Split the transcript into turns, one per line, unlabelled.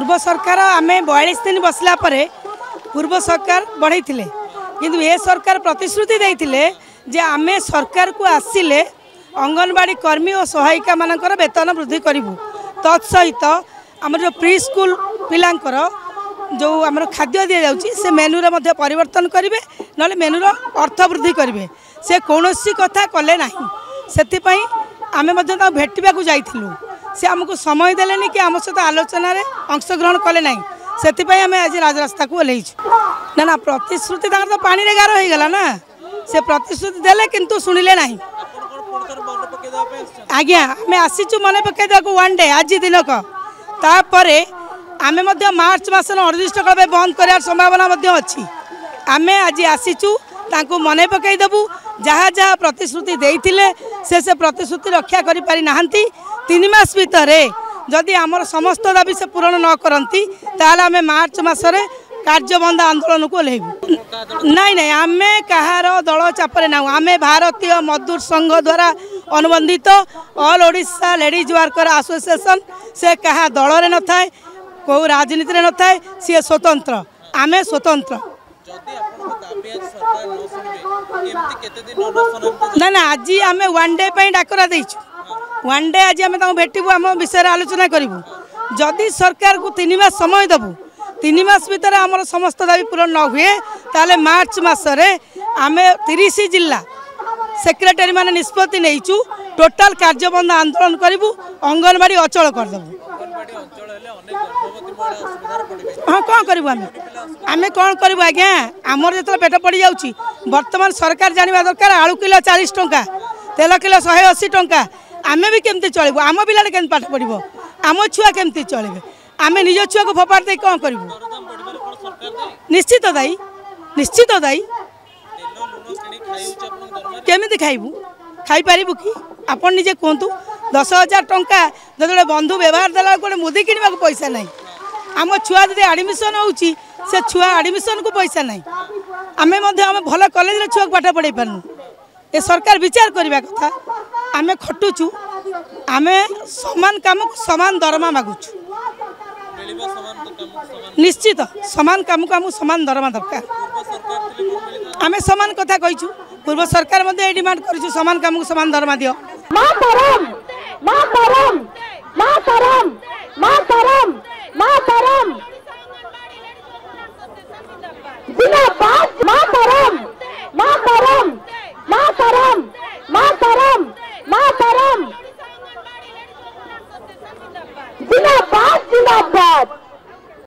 पूर्व सरकार आम 42 दिन बसला पूर्व सरकार बढ़ई किंतु ये सरकार प्रतिश्रुति देते जे आम सरकार को आसिले अंगनवाड़ी कर्मी और सहायिका मानकर वेतन वृद्धि करूँ तत्सहित आम जो प्री स्कूल पिलांकर जो आम खाद्य दि जाऊँगी से मेनू रे परिवर्तन करेंगे ना मेनूर अर्थ वृद्धि करेंगे से कौन कथा कले ना से आम भेटा जाइलु से आमको समय देले कि आम सहित आलोचन अंशग्रहण कले ना से आम आज राजरास्ता को ओह्लैचु ना ना प्रतिश्रुति तो पानी रे गार हो गला ना से प्रतिश्रुति देले किंतु शुणिले ना आज्ञा आम आसीचु मन पकईदा वन डे आज दिनक तापर आम मार्च मस अनिर्दिष्ट काल बंद कर संभावना अच्छी आम आज आसीचु तांको मन पकईदेबू जहाँ जहाँ प्रतिश्रुति देइथिले से प्रतिश्रुति रक्षा करि पारि नाहंती 3 मास भितर जदि आमर समस्त दाबी से पूरण न करती ताल आम मार्च मसरे कार्यबंद आंदोलन को ओह्लैबू नाई नाई आम कहार दल चापरे ना आम भारतीय मजदूर संघ द्वारा अनुबंधित all Odisha ladies worker association से कहा दल न थाए को राजनीति न थाए सी स्वतंत्र आम स्वतंत्र ना ना आज आम वन डे डाकरा देचु वन डे आज आम भेटू आम विषय आलोचना करूँ जदि सरकार को 3 मास समय देबू 3 मास भितर आमर समस्त दाबी पूरण न हुए ताले मार्च मसरे आम 30 जिला सेक्रेटरी माने निष्पत्ति नहींचु टोटाल कार्यबंद आंदोलन करूँ अंगनवाड़ी अचल करदेबू हाँ कौन करूँ आम कौन करूँ आज्ञा आमर जो पेट पड़ जाऊँगी बर्तमान सरकार जानवा दरकार आलू किलो 40 टंका तेल किलो 180 टंका आम भी केमती चलू आम पिला के पाठ पढ़ो आम छुआ केमती चलते आम निज छुआ को फोपाड़ दे कौन करूँ निश्चित दायी केमी खाइबू खाई पारू कि आपन निजे कहतु 10,000 टंका जो बंधु व्यवहार देला गोटे मुदी किणवा पैसा ना आम छुआ जब आडमिशन होची से छुआ आडमिशन को पैसा ना आम भल कॉलेज छुआ को पाठ पढ़ाई पार्नु ए सरकार विचार करने कथा आम खटुचु आम समान काम को समान दरमा मागुचु निश्चित समान काम को आम समान दरमा दरकार आम समान कथा कहीचु पूर्व सरकार ये डिमांड करूँ समान काम को समान दरमा दियो
मातरम मातरम मातरम मातरम